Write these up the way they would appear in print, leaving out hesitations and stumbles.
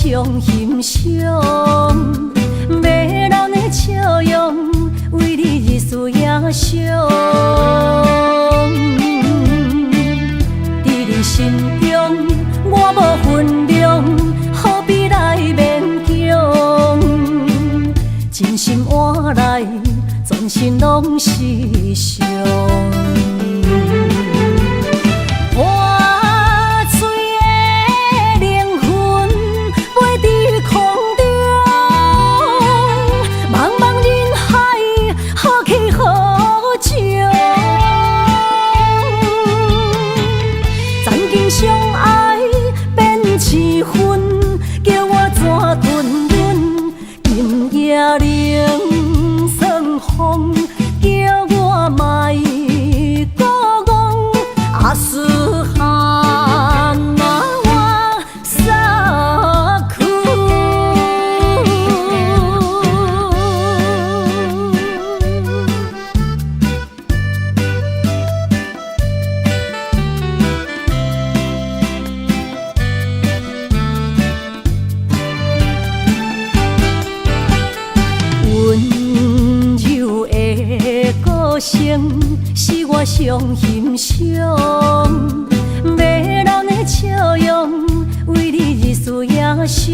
上欣赏，迷人的笑容，为你日思夜想。伫你心中，我无分量，何必来勉强？真心换来，全身拢是伤。是我上欣赏，迷人的笑容，为你日思夜想。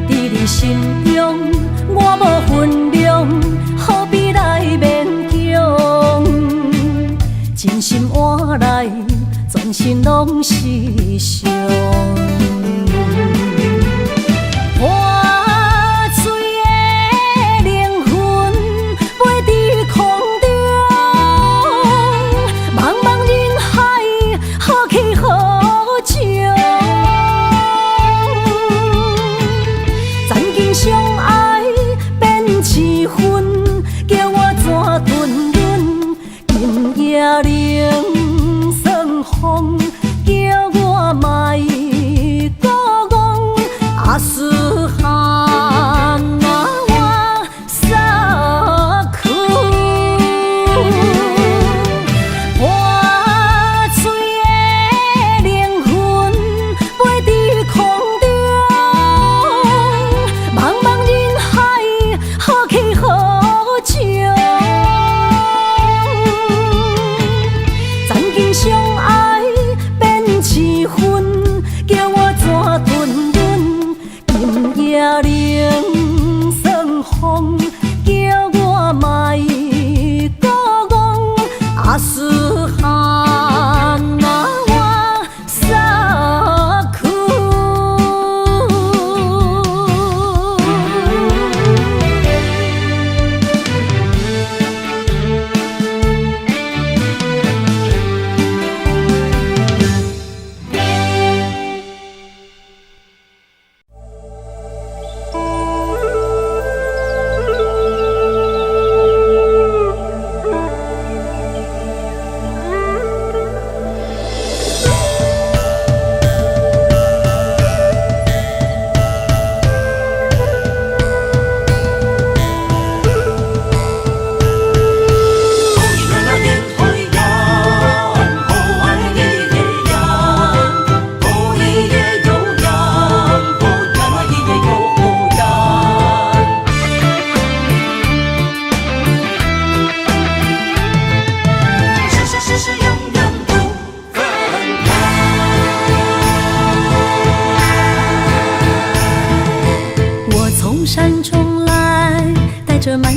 伫你心中，我无分量，何必来勉强？真心换来，全身拢是伤。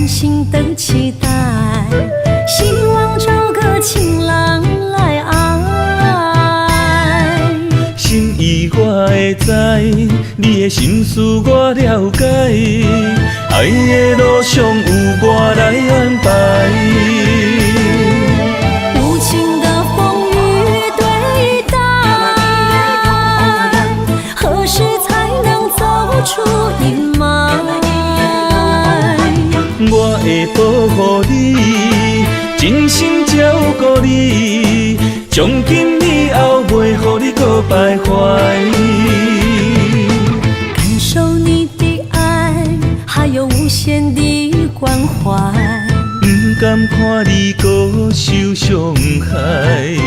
心的期待，希望找个情郎来爱。心意我会知，你的心思我了解，爱的路上有我来安排。无情的风雨对待，何时才能走出阴霾？我会保护你，真心照顾你，从今以后袂予你搁徘徊。感受你的爱，还有无限的关怀，不敢看你搁受伤害。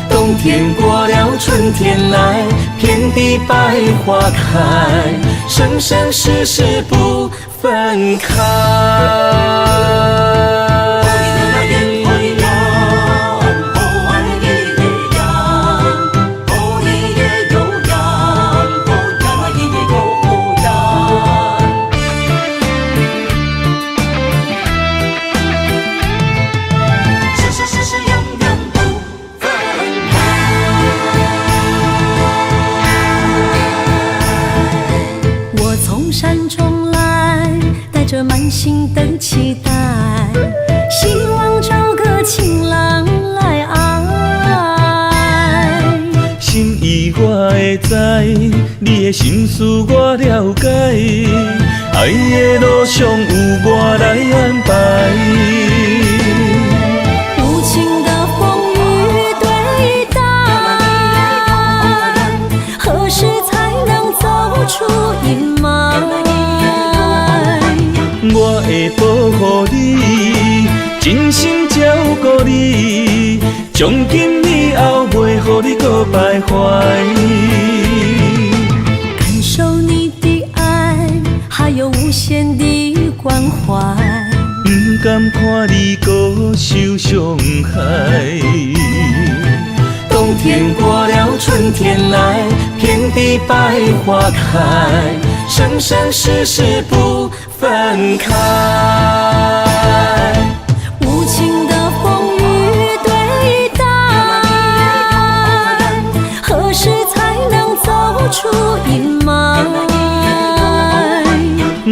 当冬天过了，春天来，遍地百花开，生生世世不分开。着满心的期待，希望找个情郎来爱。心意我会知，你的心思我了解，爱的路上有我来安排。无情的风雨对待，何时才能走出阴霾？我会保护你，真心照顾你，从今以后袂予你搁徘徊。感受你的爱，还有无限的关怀，不甘看你搁受伤害。冬天过了，春天来，遍地百花开，生生世世不分开。无情的风雨对待，何时才能走出阴霾？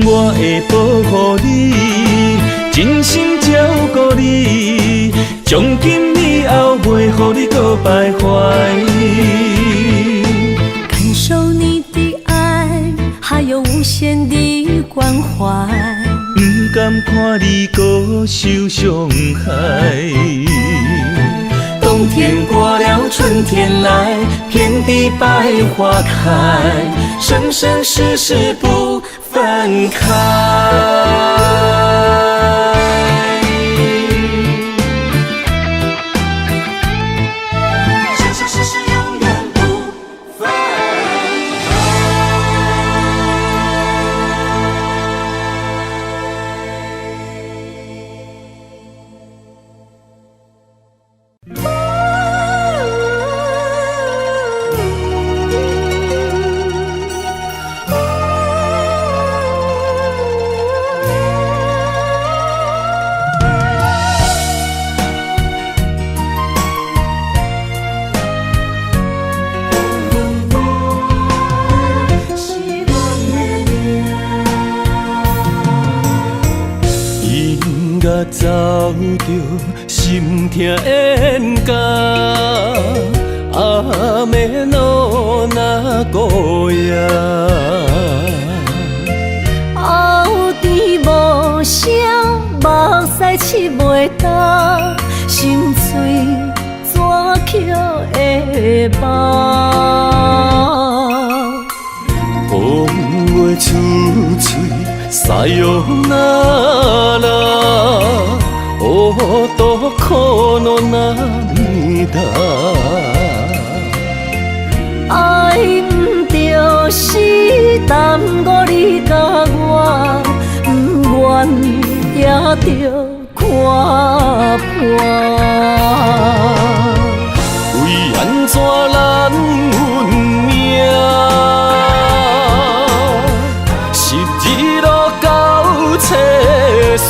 我会保护你，真心照顾你，从今以后袂予你搁徘徊。感受你的爱，还有无限的关怀，不甘看你搁受伤害。冬天过了，春天来，遍地百花开，生生世世不分开。走着心痛冤家，阿妹路那孤夜，后甜无声，目屎拭袂干，心碎怎捡会放？风话出嘴，塞哟那拉。どこの涙爱不着是耽误你甲我，不愿也着看破。为安怎咱运命，十字路到车线。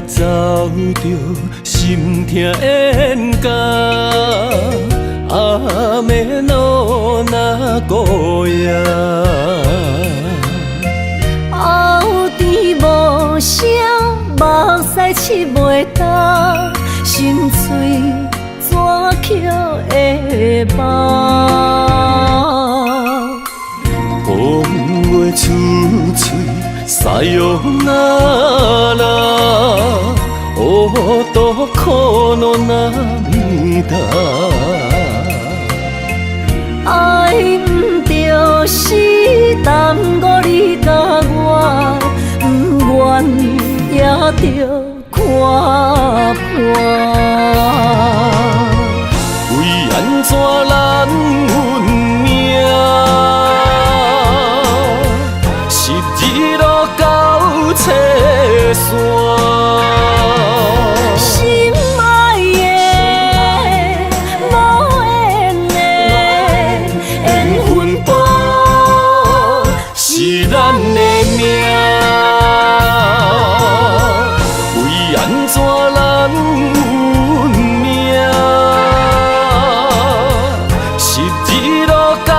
走着心痛冤家，阿妹路那孤夜。后甜无声，目屎拭袂干，心碎怎捡会饱？风月处处撒哟那拉，哦，多苦恼那弥达。爱不着死，耽误你甲我，不愿也着看破。为安怎咱运命，是日落到车线。心爱的，无缘的，缘分薄，是咱的命，为安怎咱运命，是日落到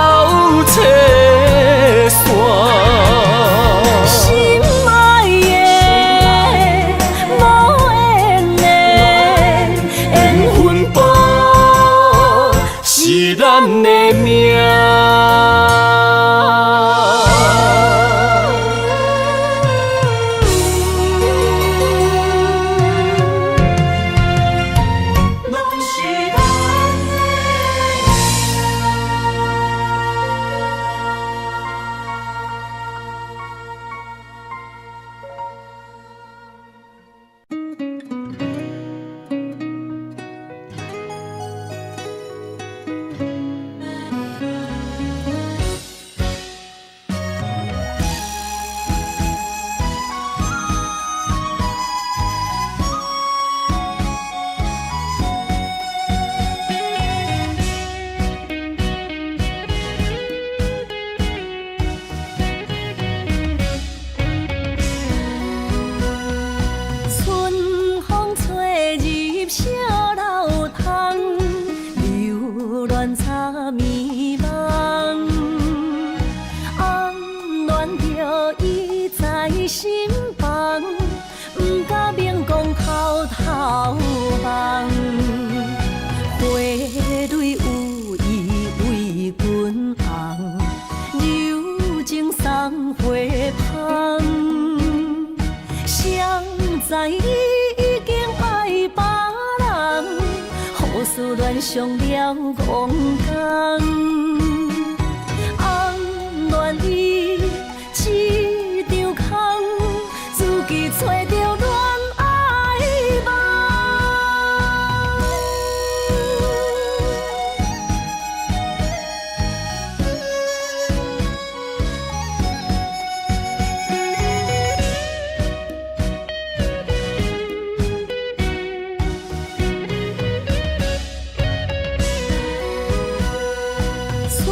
车线。心爱的，无缘的，缘分薄，是咱的命。春风吹入小楼窗，流乱插迷惘。暗恋着伊在心房，不敢明讲偷偷望。花蕊有意为君红，柔情送花香。谁知你已经爱别人，好思恋上了戆工。暗恋伊一场空，自己找着恋爱梦。春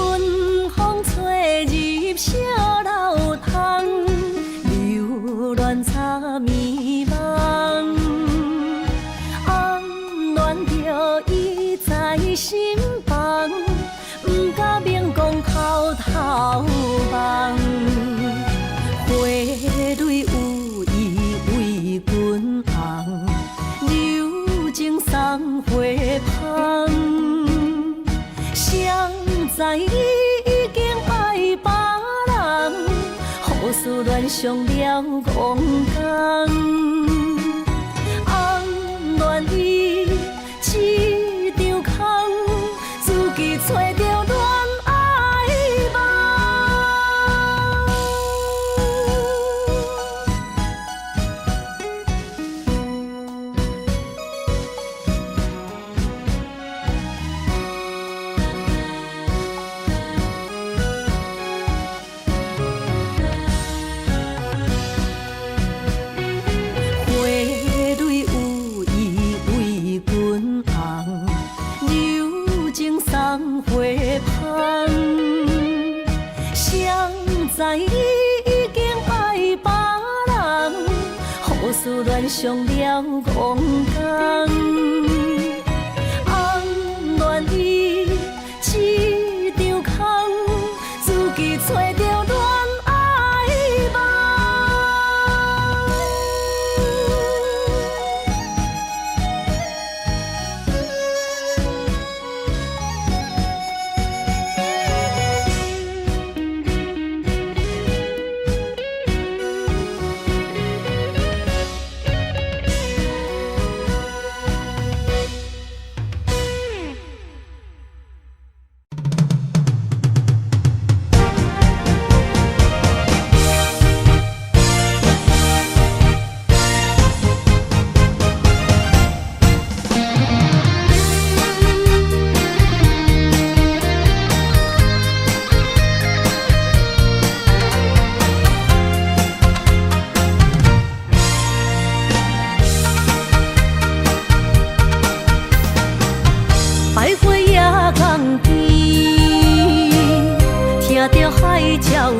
风吹入小楼窗，流乱插迷惘。暗恋着伊在心房，不敢明讲偷偷望。花蕊有意为君红，柔情送花香。谁知你已经爱别人，好思恋上了戆工。暗恋伊一场空，自己找着恋爱知你已经爱别人，好思恋上了戆工。暗恋伊一场空，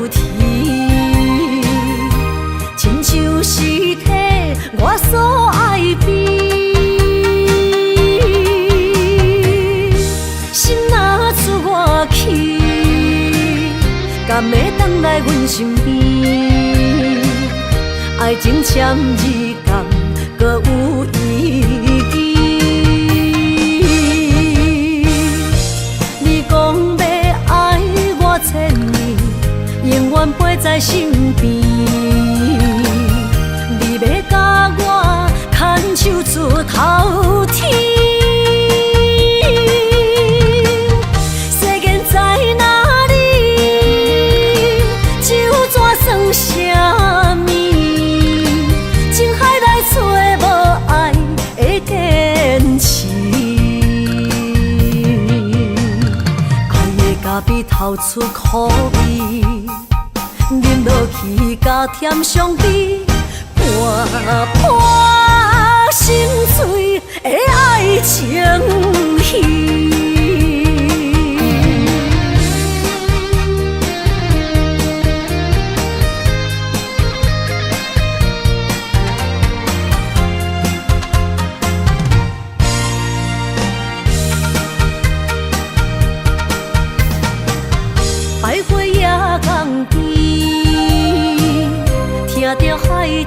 天，亲像是体我所爱悲。心若出我去，敢会回来阮身边？爱情签字共搁有意义。你讲要爱我千年，永远陪在身边。你要甲我牵手出头天。世间在哪里？就怎算啥物？情海来找无爱的坚持。爱的咖啡透出苦味，饮落去甲甜相比，伴伴心碎的爱情戏。百花夜港边，听着海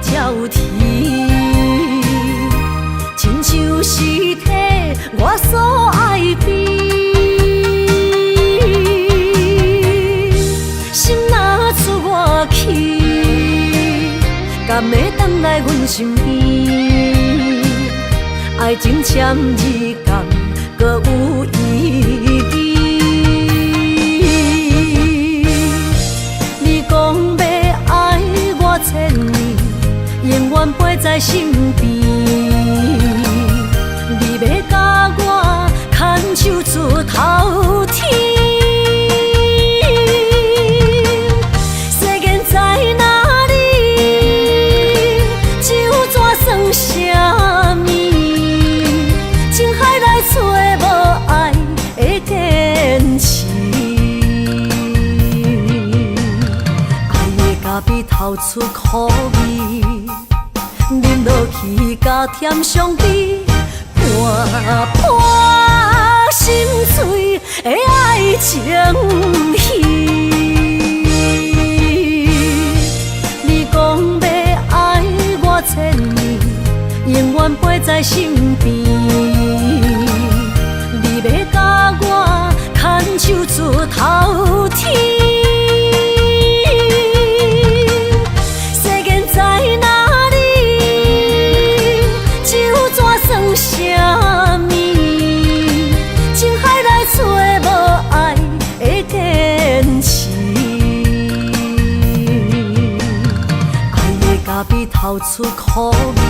鸟啼，亲像是体我所爱悲。心若出我去，敢会回来阮身边？爱情签字共搁有意义。千年，永远陪在身边。你要甲我牵手出头天。世间在哪里？就怎算啥物？情海来找无爱的坚持。咖啡透出苦味，饮落去甲甜相比，伴伴心碎的爱情戏。你讲要爱我千年，永远陪在身边。你要甲我牵手出头天。啥物？情海来找无爱的坚持。爱的咖啡透出苦味，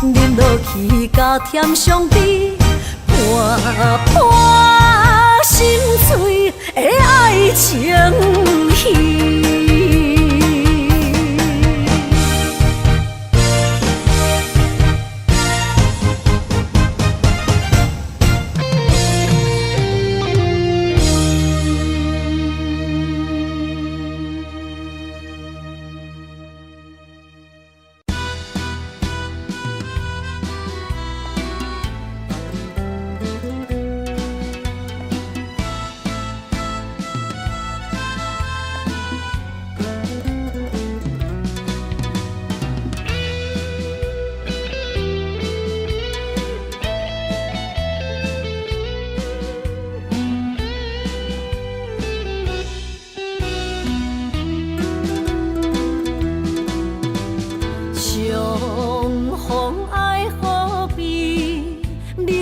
饮落去甲甜相比，伴伴心碎的爱情戏。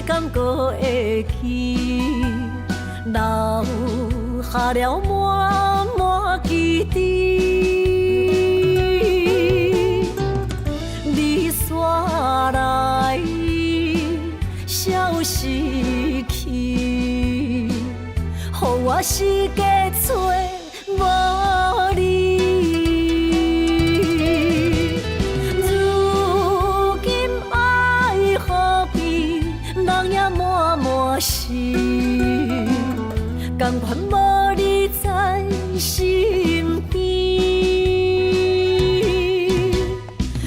敢搁会去，留下了满满记忆。你煞来消失去，予我世界找无你。人也满满是，甘愿无你你在身边，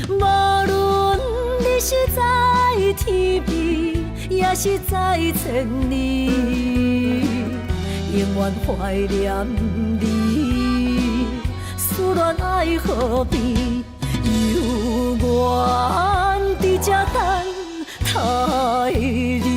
无论你是在天边，也是在千里，永远怀念你，思恋爱河边，犹原伫这等待你。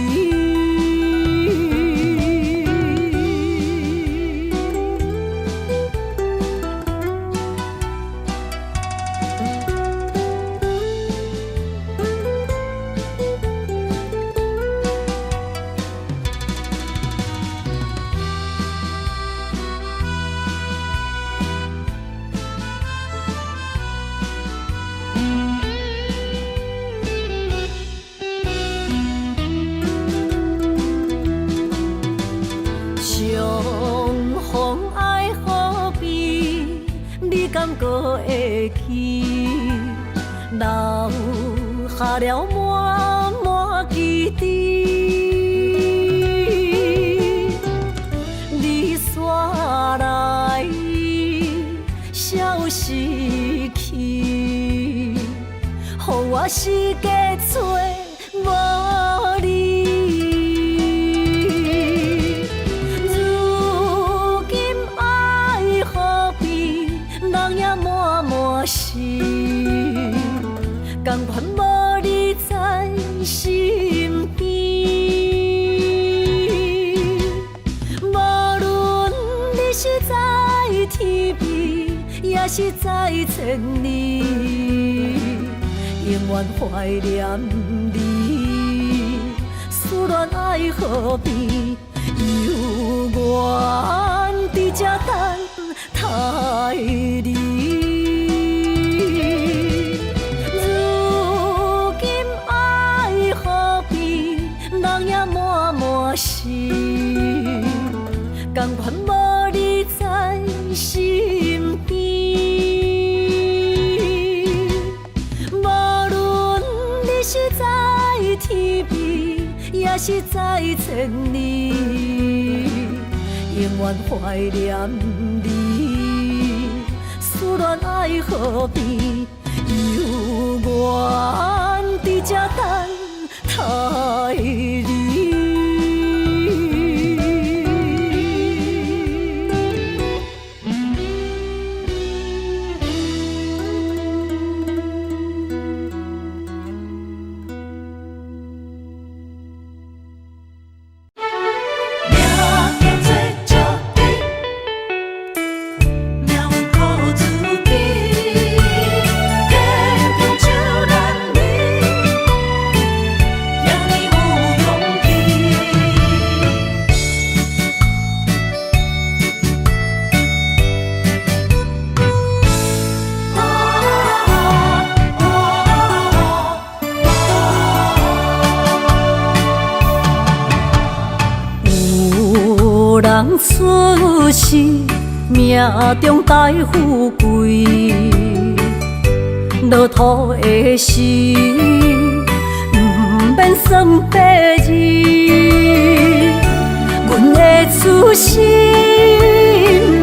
敢搁会记，留下了满满记忆。你煞来，消失去，予我世界找无你。甘愿无你在身边，无论你是在天边，也是在千里，永远怀念你，思恋爱河边，犹原伫这等待你。是，甘愿无你在身边，无论你是在天边，也是在千里，永远怀念你，思恋爱河边，犹原伫这等待你。人出世，命中带富贵，落土的时，不免算白字。阮的出身，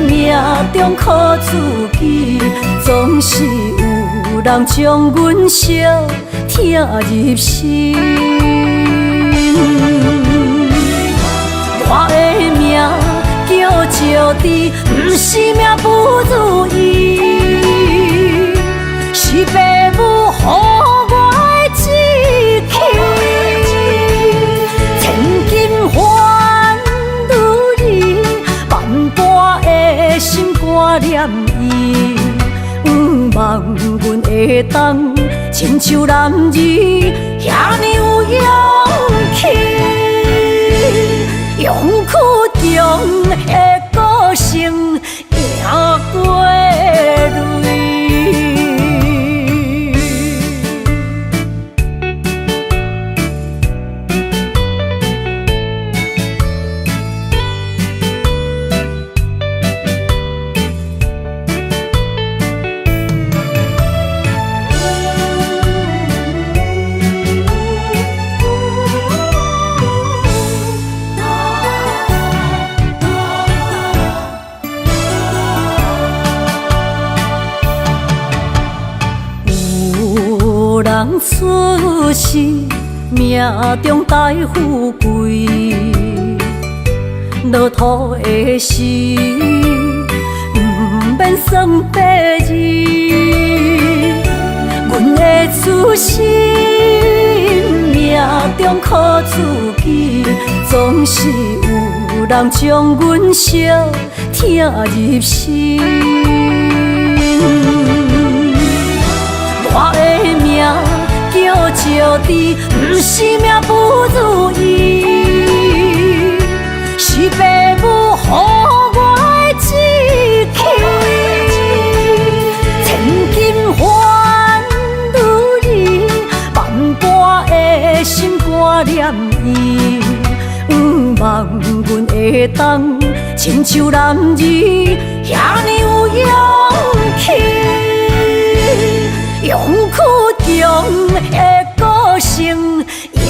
命中靠自己，总是有人将阮惜听入心。我的命叫石滴，不是命不如意，是父母予我的志气。千金换如意，万般的心挂念伊，望阮会当亲像男儿遐尼有勇气。勇气中的个性，赢过泪。人出世，命中带富贵，落土的时，不免算白字。阮的出身，命中靠自己，总是有人将阮惜听入心。我的命叫石滴，不是命不如意，是父母予我的志气。千金换如意，万般的心肝念伊，望阮会当亲像男儿遐尼有勇气。勇屈中的个性赢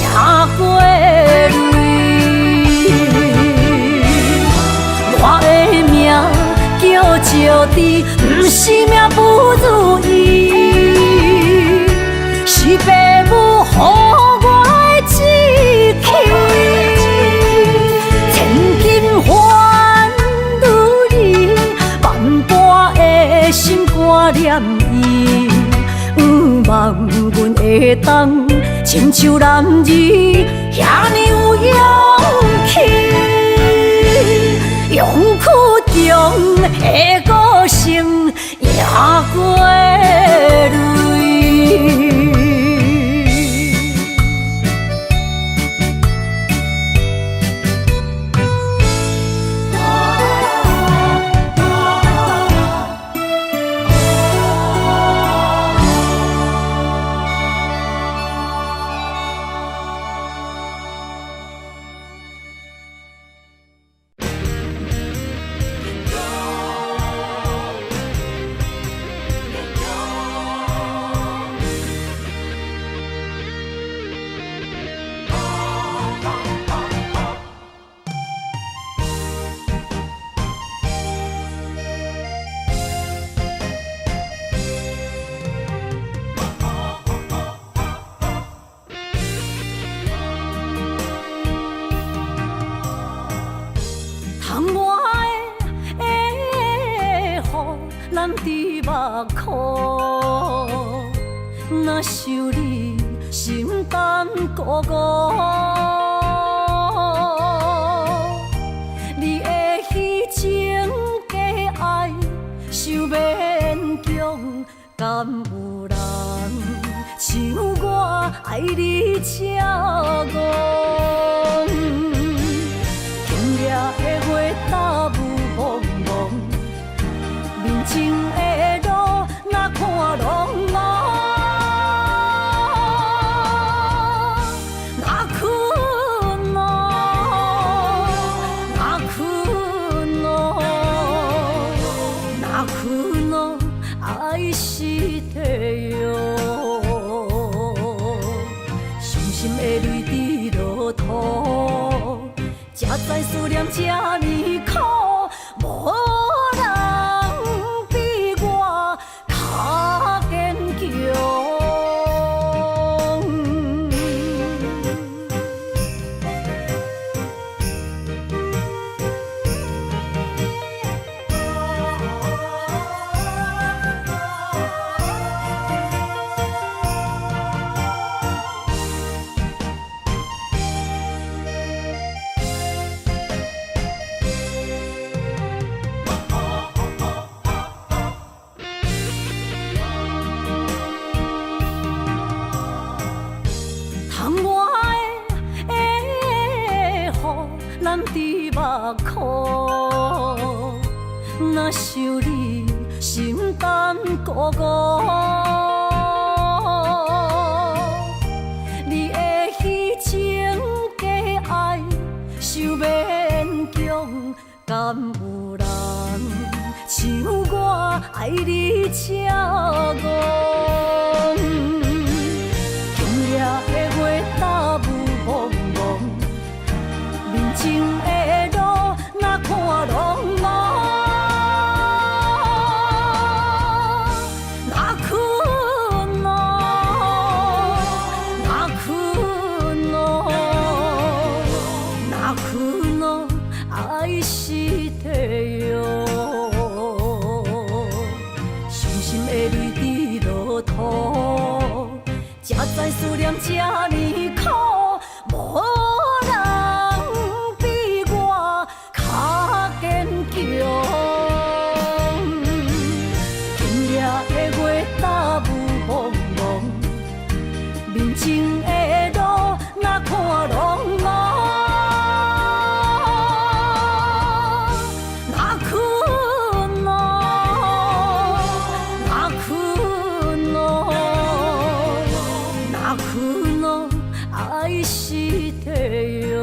过泪，我的命叫石滴，不是命不如意，是父母予我的志气。千金换如意，万般的心肝念伊。望阮会当亲像男儿遐尼有勇气，勇屈中的个性赢过泪。咱伫目眶，若想你心胆孤孤，你的虚情假爱想勉强，敢有人像我爱你这戆？今夜的月打雾蒙蒙。面前的路，哪看拢无，哪困咯，哪困咯，哪困咯，爱是地哟。伤心的泪滴落土，才知思念这呢苦。无咱伫目眶，若想你心胆孤孤，你的虚情假爱想勉强，敢有人像我爱你这戆？今夜的月打雾蒙蒙。面前的路，哪看拢无，哪困咯，念这呢苦，无人比我较坚强。今夜的月打雾蒙蒙，面前的路哪看拢茫。爱是地哟，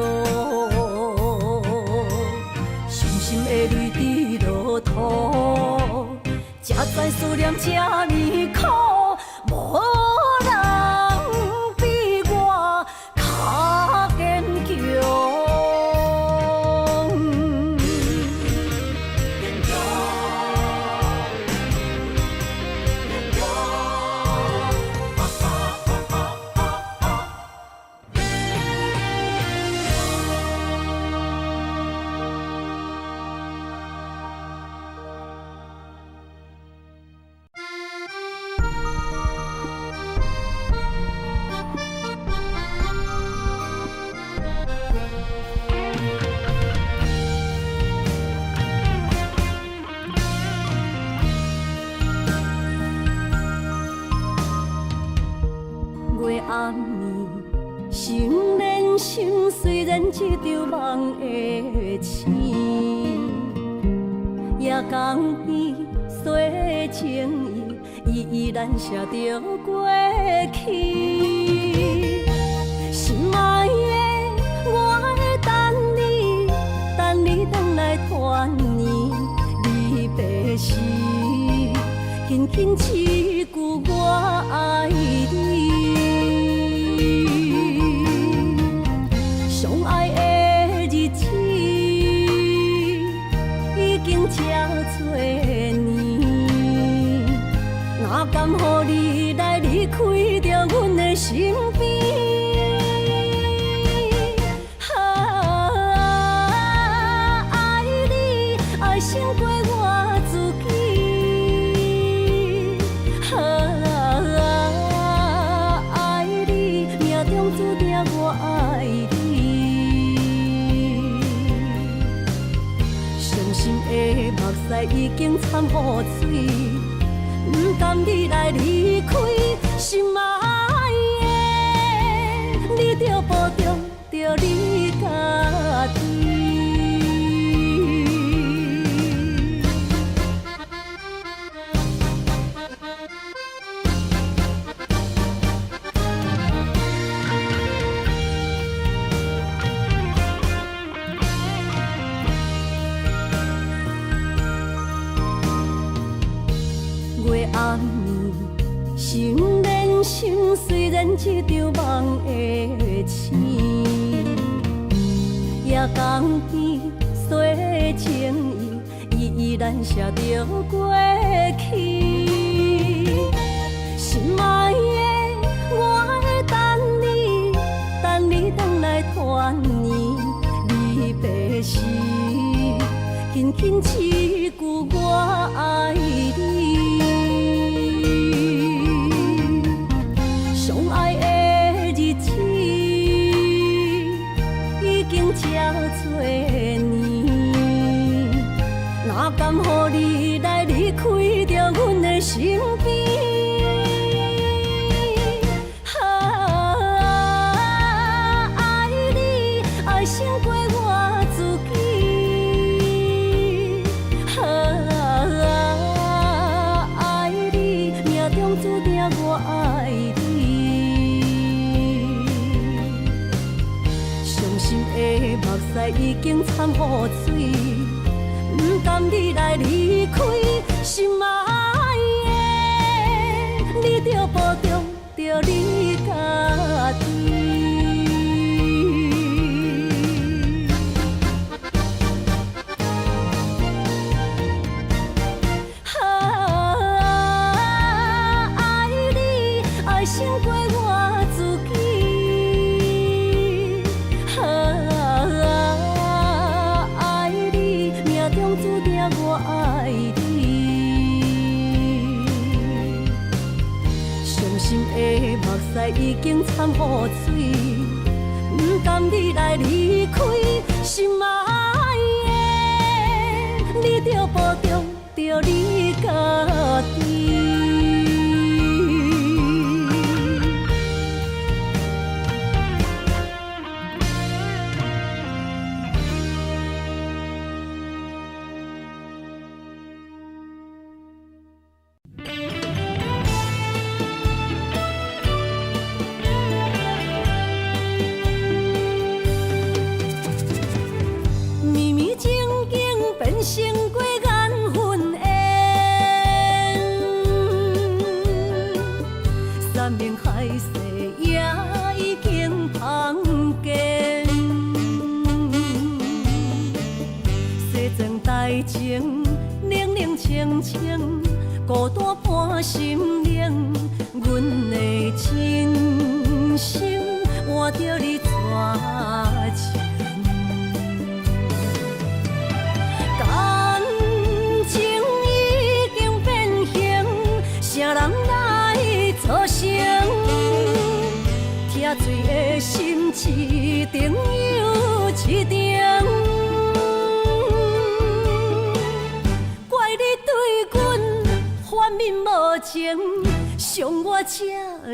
伤心的泪滴落土，才知思念这呢苦，无人比我较坚强。暗暝，心连心，虽然一场梦的醒。夜江边洗情意，依然写着过去。心爱的，我会等你，等你回来团圆。离别时，轻轻一句我爱你。相爱的日子已经这多年，哪甘予你来离开着阮的身边？爱你爱胜过我自己，爱你命中注定我爱你。的目屎已经掺雨水，不甘你来离开，心爱的，你着保重着你家己。月暗暝，心连心，虽然一场梦的醒。夜江边洗情意，依然写着过去。心爱的，我会等你，等你回来团圆。离别时，轻轻一句我爱你。相爱的日子已经这多年，哪甘予你来离开着阮的身边？爱你爱胜过我自己，爱你命中注定我爱你。伤心的目屎已经掺雨水，不甘你来离开，心爱的，你着保重着你家己。爱胜过我自己，爱你命中注定我爱你。伤心的目屎已经掺雨水，不甘你来离开，心爱的，你着保重着你家己。成过缘分缘，山盟海誓也已经芳见。西庄台前，冷冷清清，孤单伴心灵。阮的真心换着你绝情。啥人来作成？疼水的心一定又一定。怪你对阮反面无情，伤我这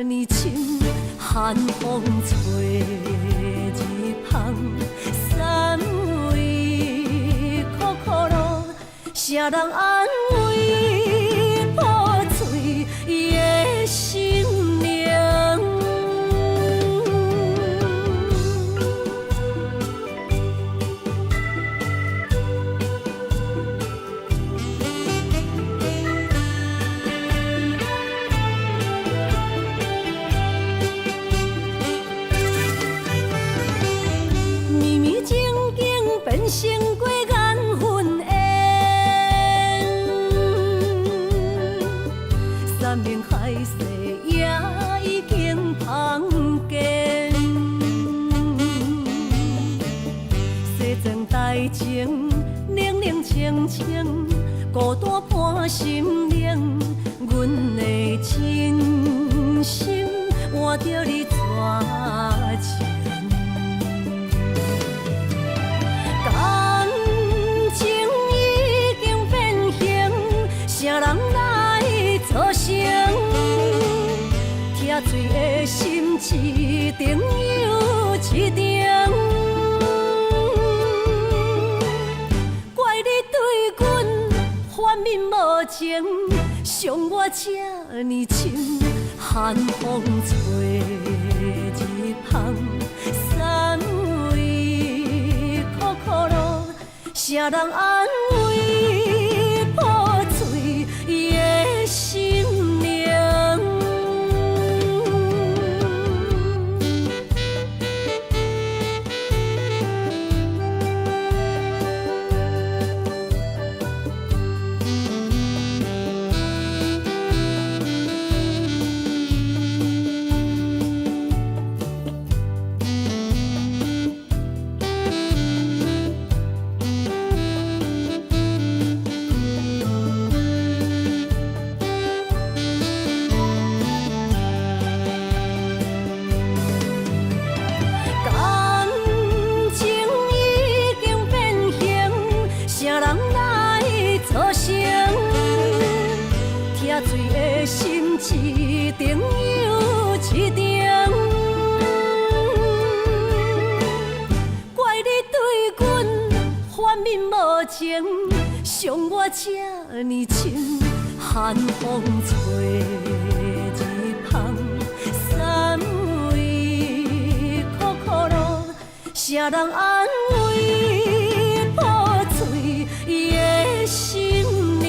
呢深，寒风吹日芳，三位苦苦路，啥人安慰？伊的心灵，绵绵静静变成过缘分缘。山盟海誓也已经芳见，西庄台前，冷冷清清，孤单伴心灵。阮的真心换着你绝情，感情已经变形，啥人来作成？疼水的心一定又一定。怪你对阮反面无情，伤我这呢深，寒风吹日芳，三位苦苦路，啥人安慰？破碎伊的心灵。心一定又一定，怪你对阮反面无情，伤我这呢深，寒风吹日芳，三位苦苦路，啥人安慰？破碎伊的心灵。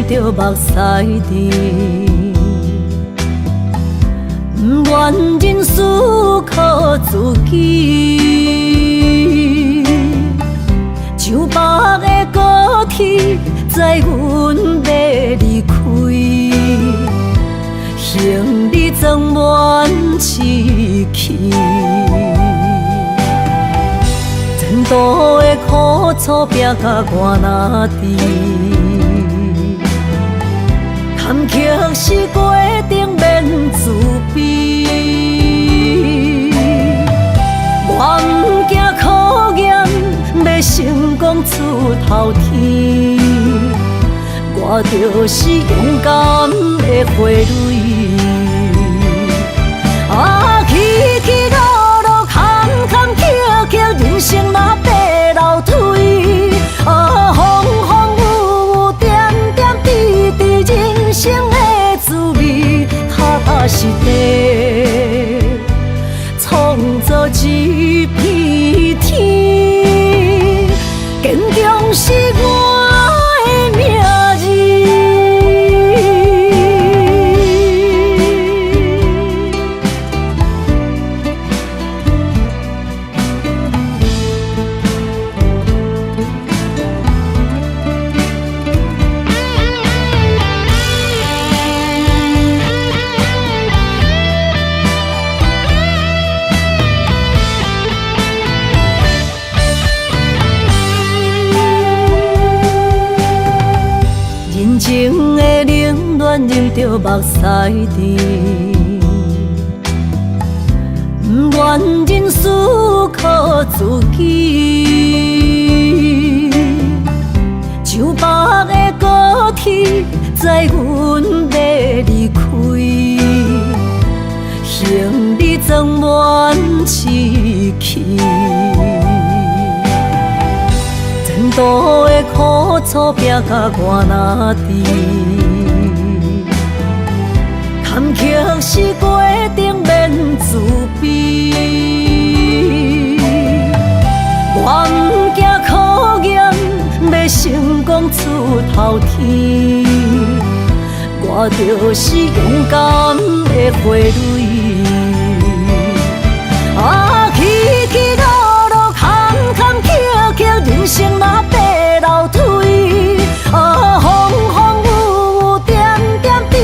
着目屎滴，不愿人思靠自己，像别的高铁载阮要离开，行李装满市区。前途的苦楚拼甲我哪知？坎坷是过程免自卑，我不惊考验，要成功出头天。我就是勇敢的花蕊，起起落落，坎坎坷坷，人生若爬楼梯，风风雨雨，点点滴滴，人生的滋味，踏踏实地，创造一片天，坚强是我的名字。人情的冷暖，忍着目屎滴，不愿人思靠自己，像别的高铁载阮要离开，行李装满市区。前途的苦楚拼甲我哪知？坎坷是过程免自卑，我不惊考验，要成功出头天。我就是勇敢的花蕊，起起落落，坎坎坷坷，人生若爬楼梯，风风雨雨，点点滴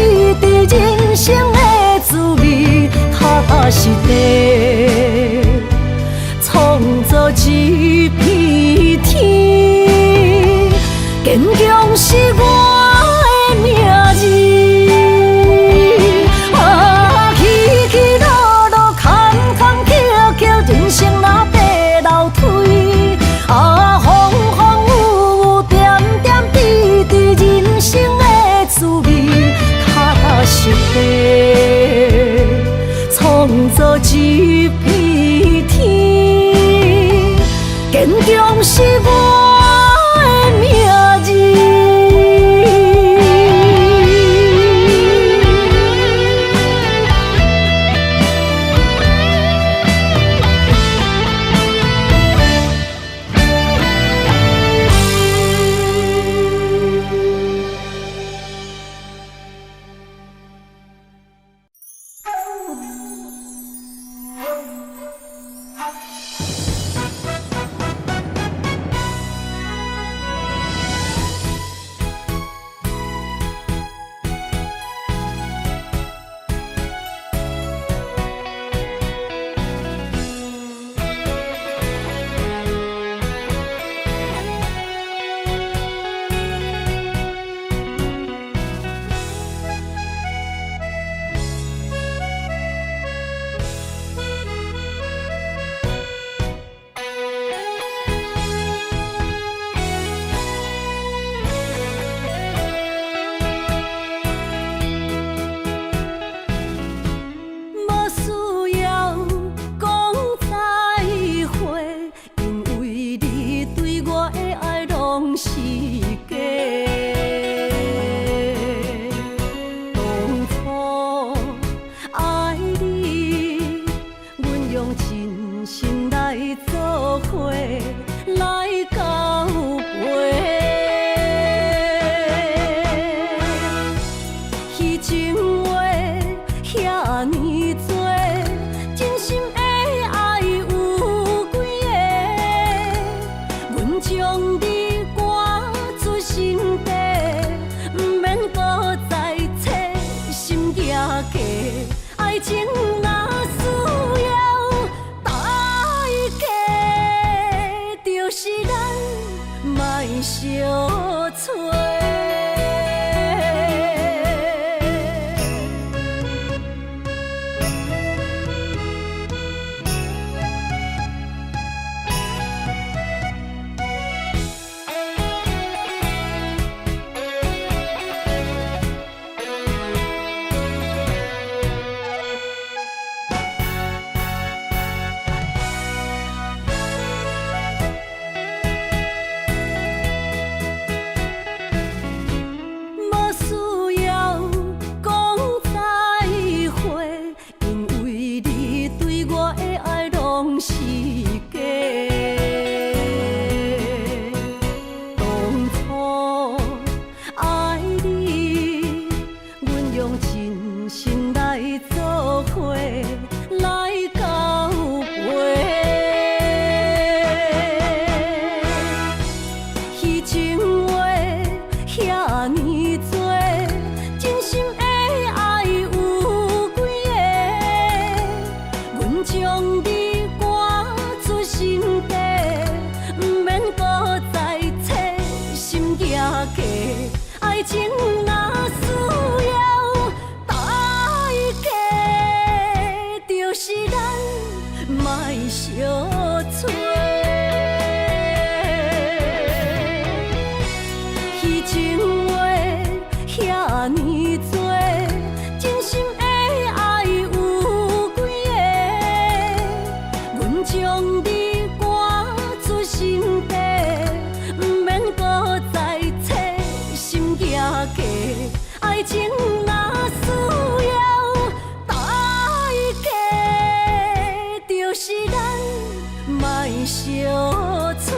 滴，人生的滋味，踏踏实地，创造一片天，坚强是我的名字。起起落落，坎坎坷坷，人生若爬楼梯，风风雨雨，点点滴滴，人生的滋味，踏踏实地，创造一遐尼多，真心的爱有几个？阮将你赶出心底，不免搁再找心行家。爱情若需要代价，就是咱莫相找。爱情若需要代价，就是咱莫相找。虚情话遐尼多，真心的爱有几个？阮将你赶出心底，不免搁再找心行家。爱情若需要代价，就是咱莫相找。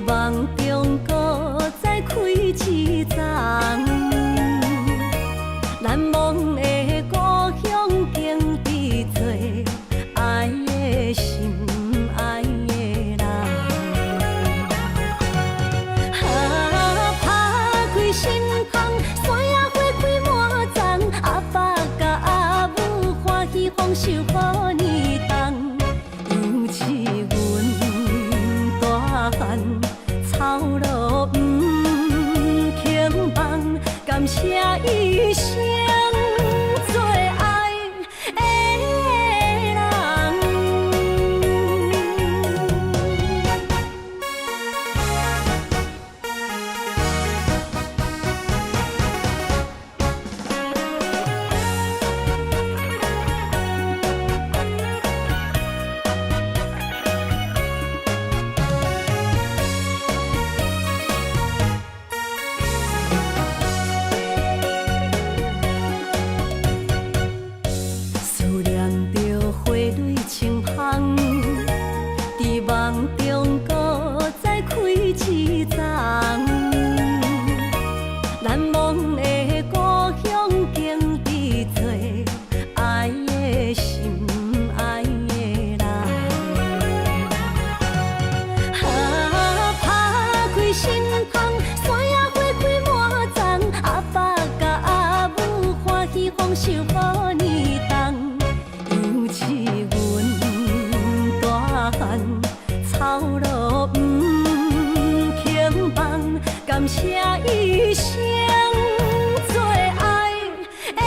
梦中搁再开一丛，难忘的故乡经历做爱的心爱的人。打开心窗，山野花开满丛，阿爸甲阿母欢喜丰收好年冬，尤其阮大汉。草路不轻放，感谢一生做爱的人。梦中搁再开一丛，难忘的故乡经历做爱的心爱的人。打开心窗，山野花开满丛，阿爸甲阿母欢喜丰收好年冬，尤其阮大汉。草路不轻放，感谢一生做爱的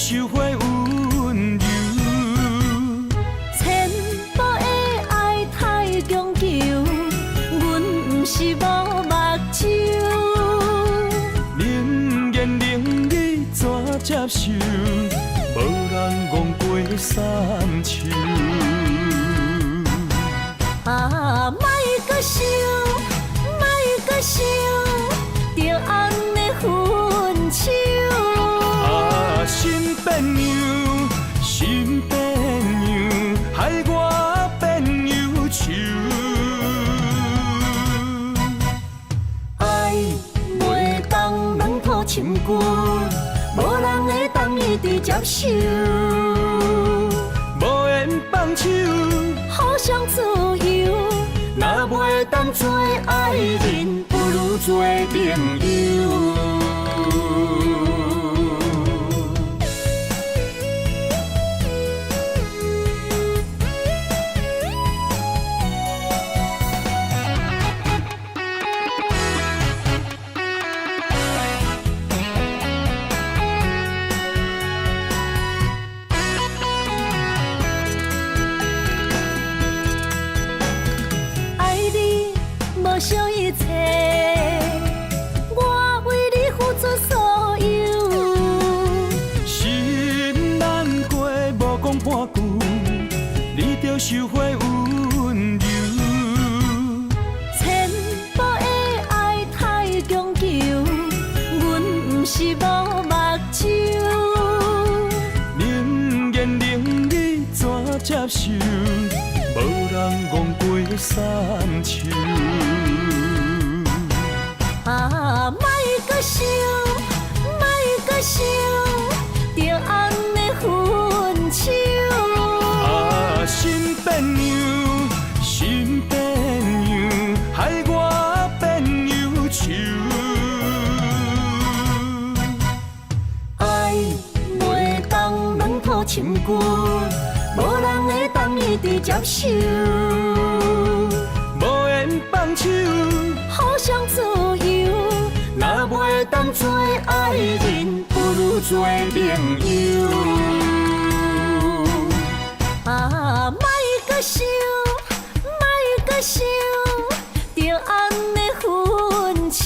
收回温柔。千步的爱太强求，阮不是无目睭。冷言冷语怎接受？无人戆过三秋。啊，莫搁想，莫搁想，着安尼分手。啊，新朋友，新朋友，害我变忧愁。爱袂当软土深根，无人会当一直接受。无缘放手，互相自由，若袂当做爱人，不如做朋友。无想一切，我为你付出所有。心难过，无讲半句，你着收回温柔。千步的爱太强求，阮不是无目睭。冷言冷语怎接受？无人戆过三秋。啊，莫搁想，莫搁想，着安尼分手。啊，新朋友，新朋友，害我变忧愁。爱袂当软土深根，无人会当一直接受。无缘放手，互相自由，若袂当做爱人，不如做朋友。啊，莫搁想，莫搁想，着安尼分手。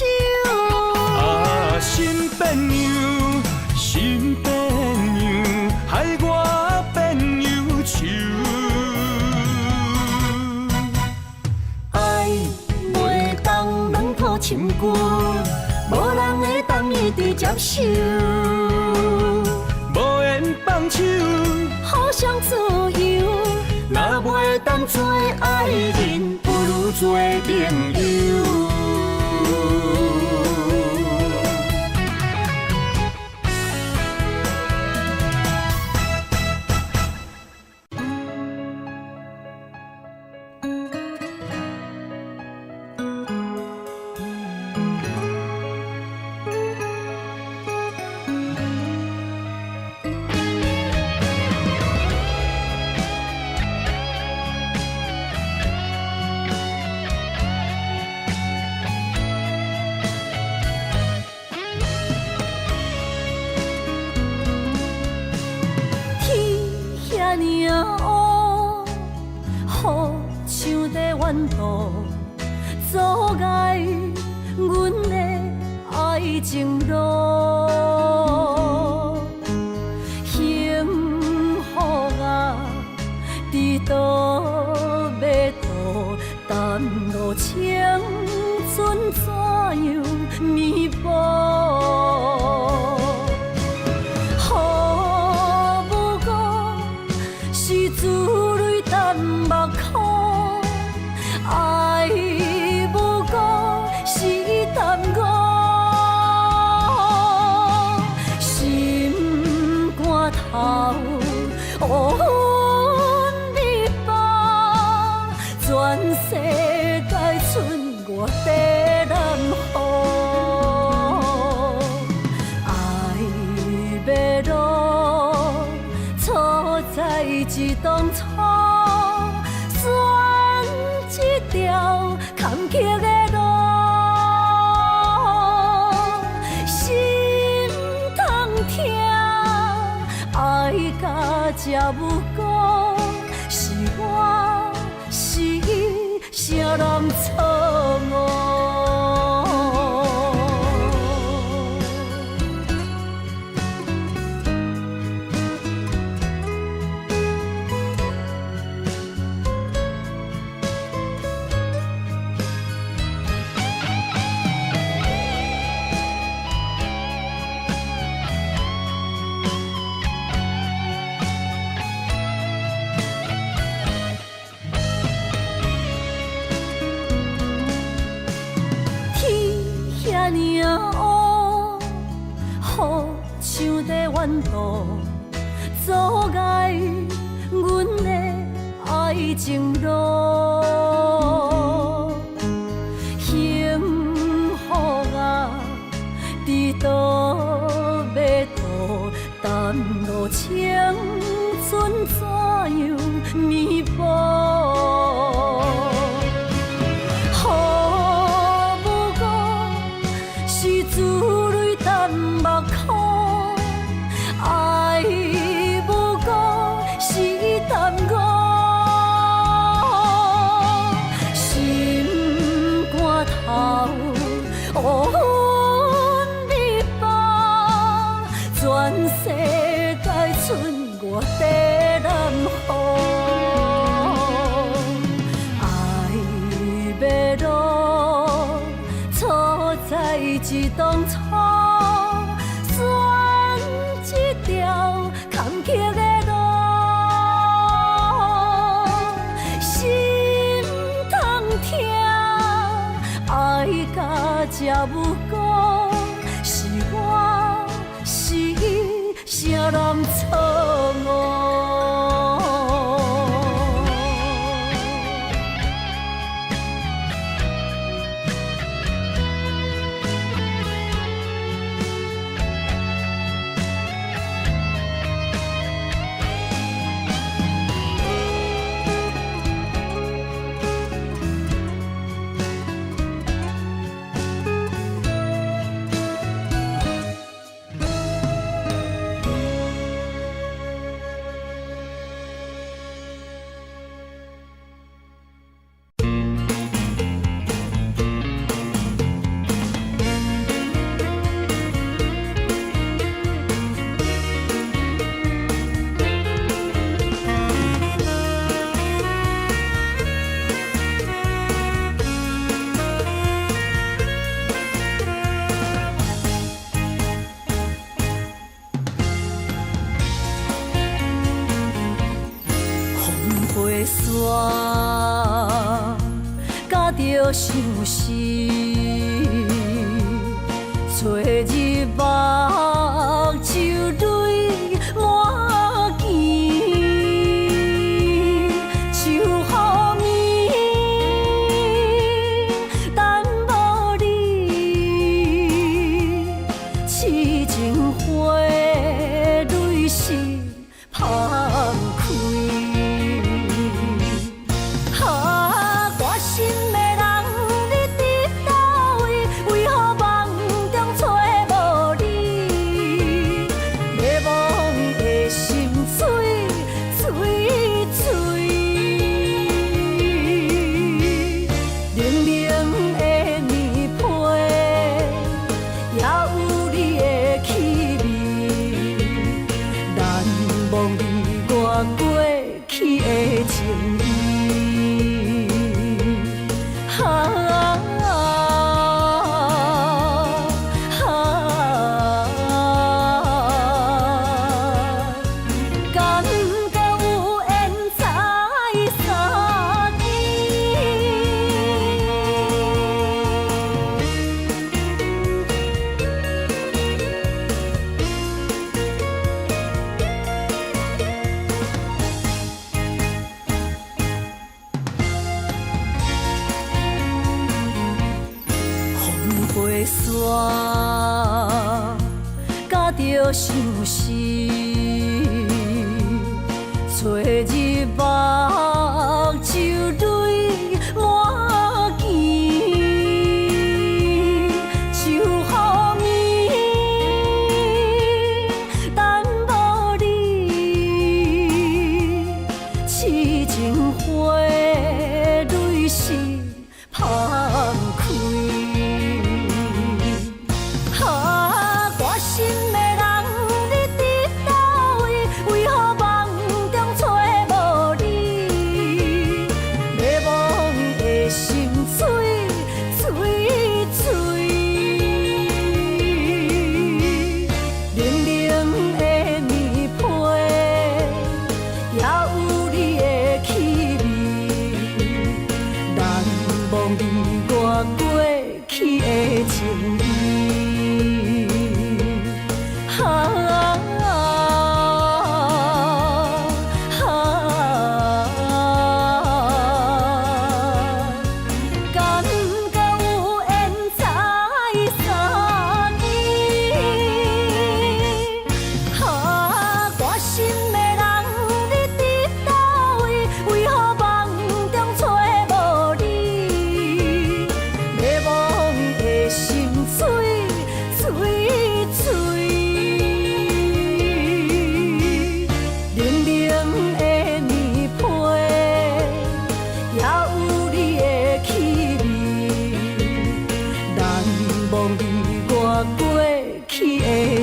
啊，新朋友，新朋友，害我变忧愁。爱袂当软土深根，无人会当一直接受。无缘放手，互相自由，若袂当做爱人，不如做朋友。遐尼啊黑，雨像在远途阻碍阮的爱情路。幸福啊，伫倒要渡，淡路青春怎样弥补？珠泪淡目眶，爱无过是淡我，心肝头乌云密布，全世界剩我地南方，爱要落。错在一当初，选一条坎坷的路，心痛痛，才有讲，是我是伊，啥人错误？遐尼黑，雨像在怨渡，阻碍阮的爱情路。幸福啊，伫倒要渡？淡薄青春怎样弥补？珠泪淡目眶，爱无辜是淡我，心肝头乌云密布，全世界剩我地南方，爱要路。在一当初，选一条坎坷的路，心痛痛，爱甲才有讲，是我是伊，啥人错误？甲着相思，找日目珠泪满肩，像雨暝等无你，痴情花蕊是芳开。过去的情意，敢够有缘才相飞山，甲着相思，找日目珠泪满肩，像雨暝等无你，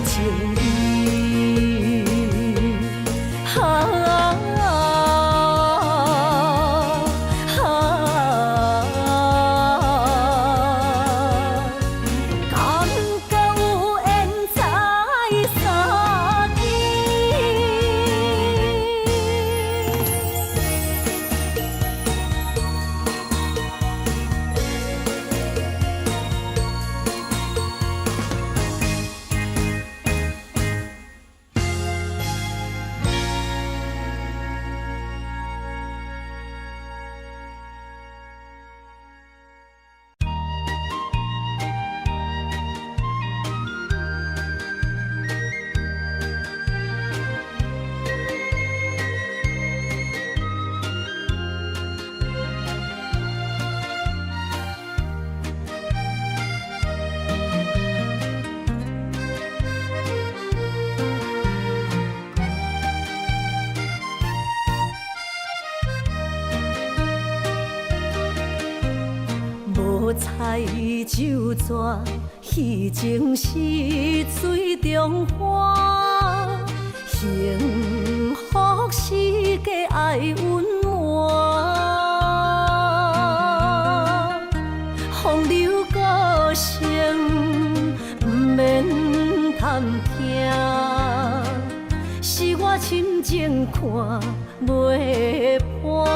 情意。感觉有缘才相无彩酒泉，戏情是水中花，幸福是家爱温暖。风流歌声不免贪听，是我深情看袂破。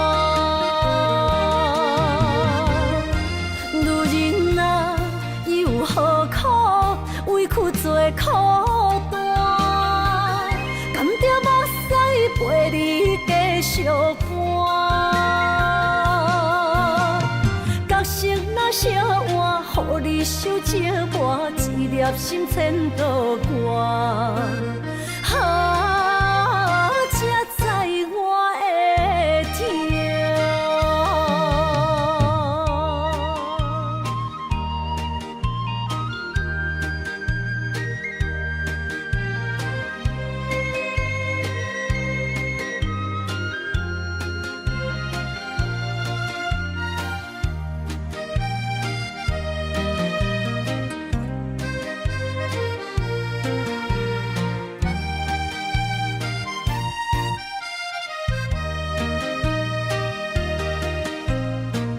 何苦委屈做孤单？甘蔗目屎陪你继续寒。角色若烧换，予你受折磨，一粒心千度寒。才知我的痛。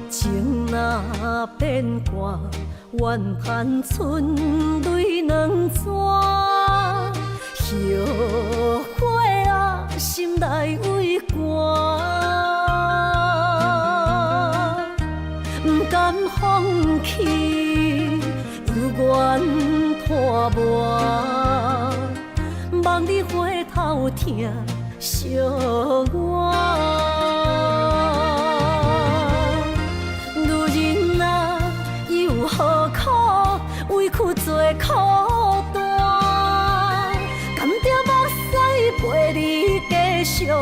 情若变卦，怨叹春泪两逝。后悔啊，心内为寒，不甘放弃，犹原拖磨，望你回头听惜我。何苦委屈做孤单？甘蔗目屎陪你继续寒。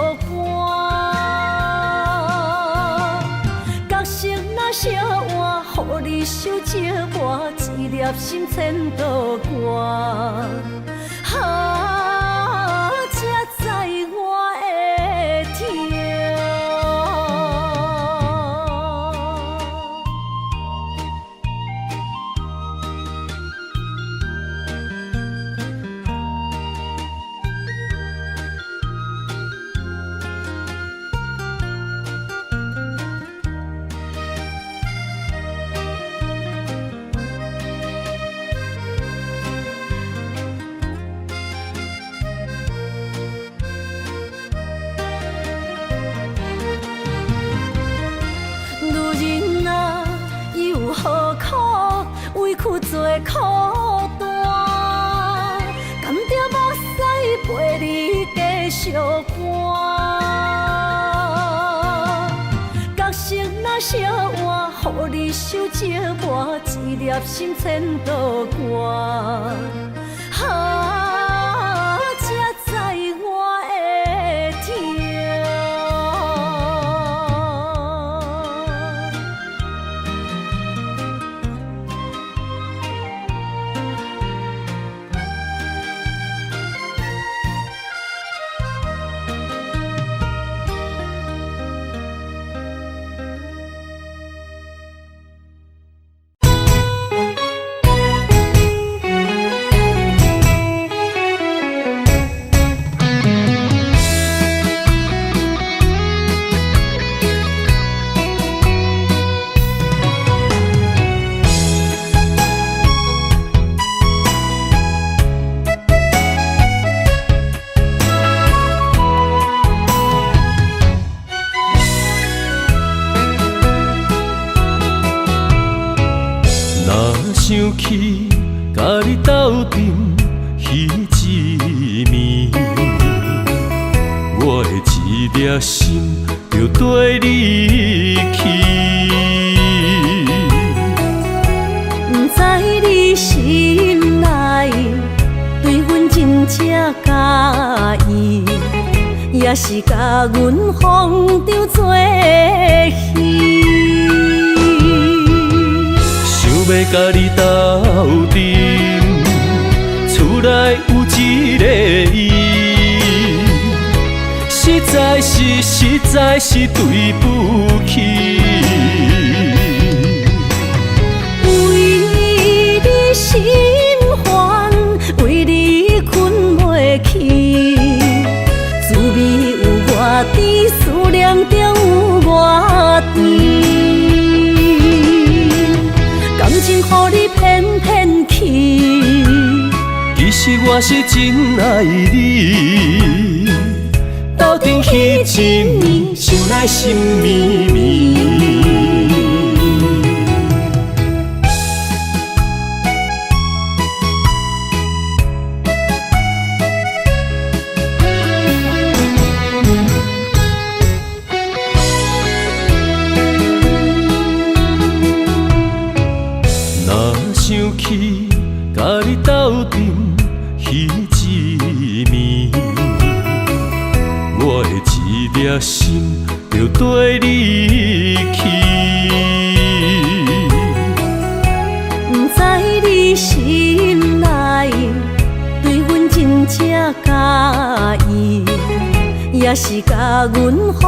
角色若烧换，予你受折磨，一粒心千度寒。才知我的痛。何苦委屈做孤单？甘蔗目屎陪你继续寒。角色若烧换，予你受折磨，一粒心千度寒。才知我的痛。颗心就跟你去。不知你心内对阮真正介意，也是甲阮放着做戏。想要甲你斗阵，厝内有一个伊，实在是对不起。为你心烦，为你困袂去，滋味有偌甜，思念就有偌甜。感情予你骗骗去，其实我是真爱你。斗阵彼一暝，想来心绵绵。想起甲你斗阵彼一暝，我的一粒心就跟你去。不知你心内对阮真正介意，也是甲阮放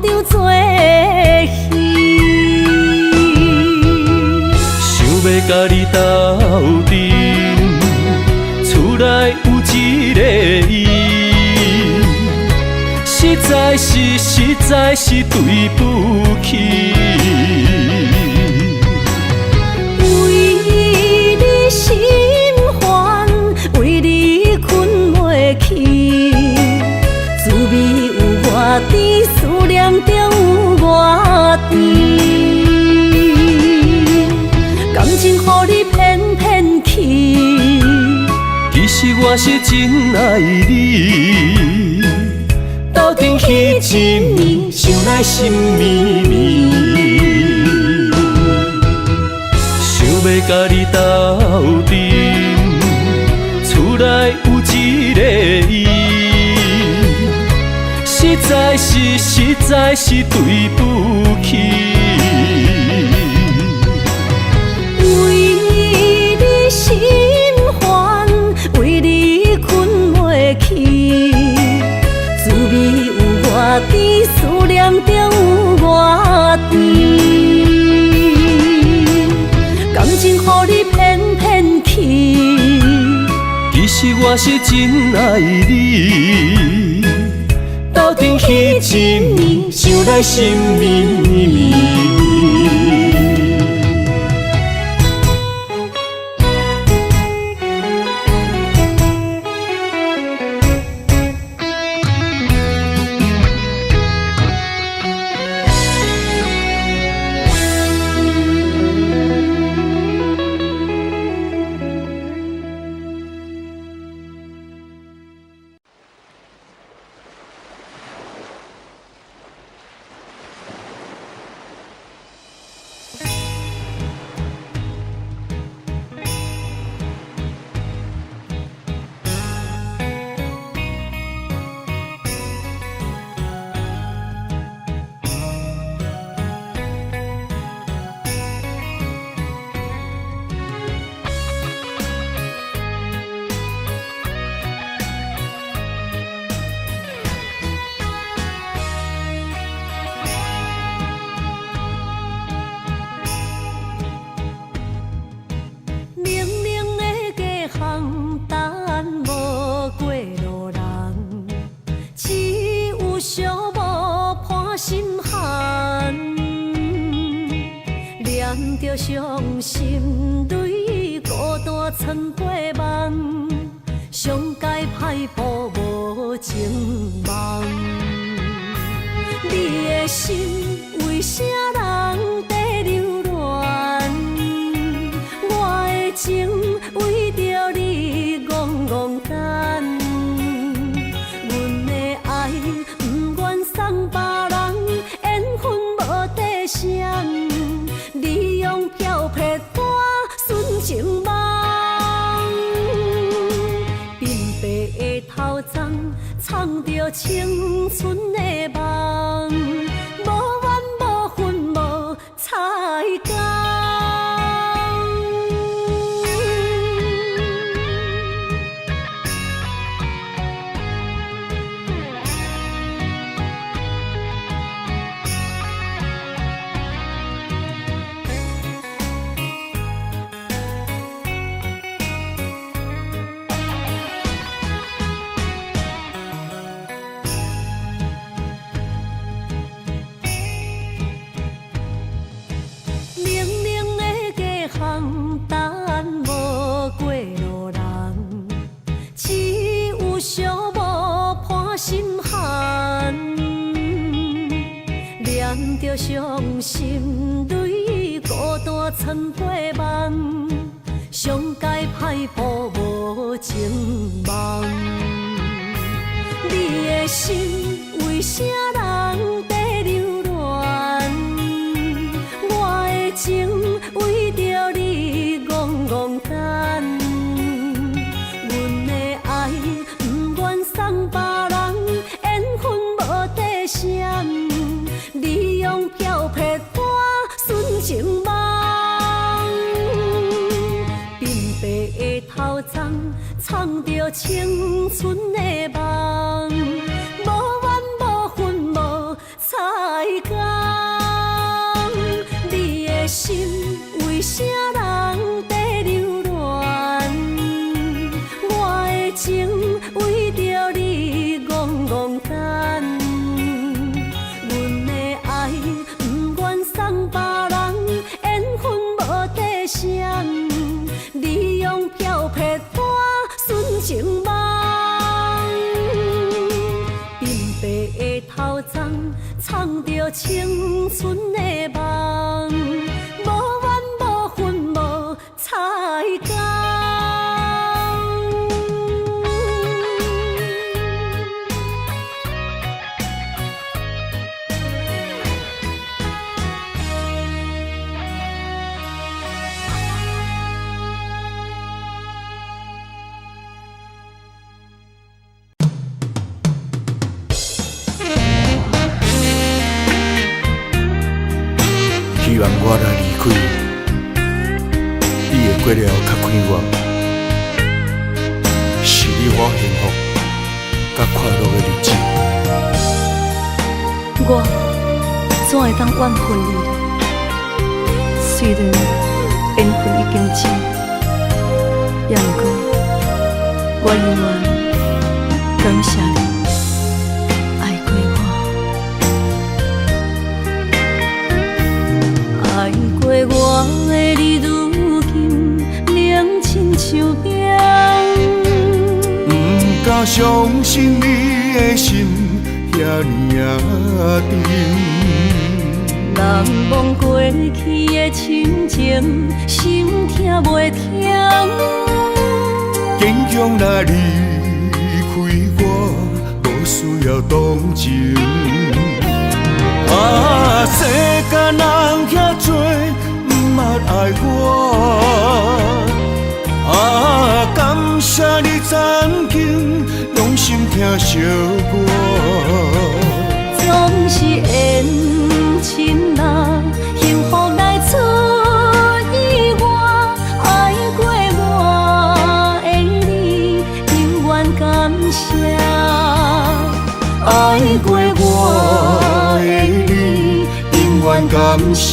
着做戏。要甲你斗阵，厝内有一个伊，实在是对不起。为你心烦，为你困袂去，滋味有偌甜，思念就有偌甜。感情予你骗骗去，其实我是真爱你。斗阵彼一暝，想来心绵绵。想要甲你斗阵，厝内有一个伊，实在是对不起。心烦，为你困袂去，滋味有偌甜，思念就有偌甜。感情予你骗骗去，其实我是真爱你。斗阵彼一暝，想来心绵绵。着伤心泪，孤单参过梦，上界歹步无情梦。你的心为啥人在流乱？我的情为着你戆戆等，阮的爱不愿送头鬃，藏着青春的梦，无怨无恨无彩工。等无过路人，只有寂寞伴心寒。念着伤心泪，孤单藏过梦，上界歹步无情梦。你的心为啥人在流乱？我的情为着你戆戆等，阮的爱不愿送别人，缘分无底线，你用漂泊我纯情梦。鬓白的头鬃，藏着青春的梦，无怨无恨无彩工。你的心为啥人在流乱？我的情为着你戆戆等，阮的爱不愿送别人，缘分无底线，你用漂泊我纯情梦。鬓白的头鬃，藏着青春的梦，无怨无恨无彩工。希望我若离开，你会过了较快活，是你我幸福甲快乐的日子。我怎会当怨恨你呢？虽然缘分已经尽，也毋过我永远感谢你。爱过我的你，如今冷亲像冰。不敢相信你的心遐尼啊沉，难忘过去的亲情，心痛袂停。坚强若离开我，无需要同情。啊，世间人遐多，不捌爱我。啊，感谢你曾经用心听小歌。总是缘深啊，幸福来出意外。爱过我的你，永远感谢。爱过我的你，永远感谢。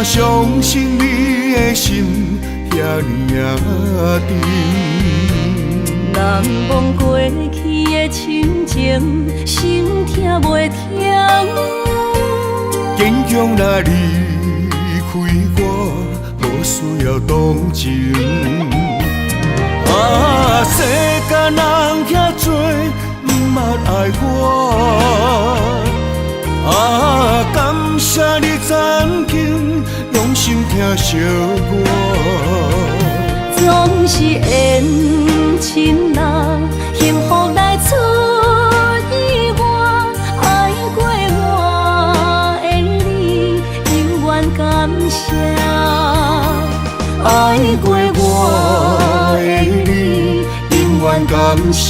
相信你的心遐尼啊沉，难忘过去的亲情，心痛袂停。坚强若离开我，需要同情。啊，世间人遐多，毋捌爱我。啊，感谢你曾经用心疼惜我。总是缘亲人，幸福来出意外。爱过我的你，永远感谢。爱过我的你，永远感谢。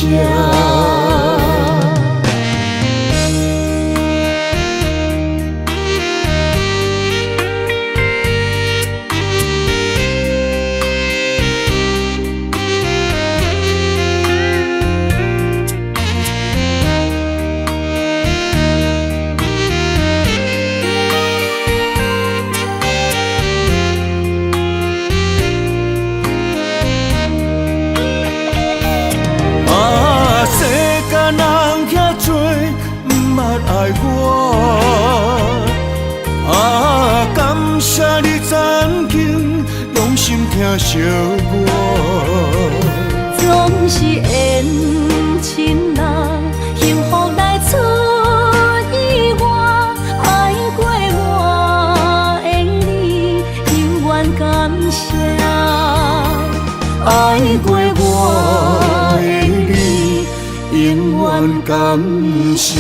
爱我啊，感谢你曾经用心疼惜我。总是缘亲人，幸福来出意外。爱过我的你，永远感谢。爱过我的你，永远感谢。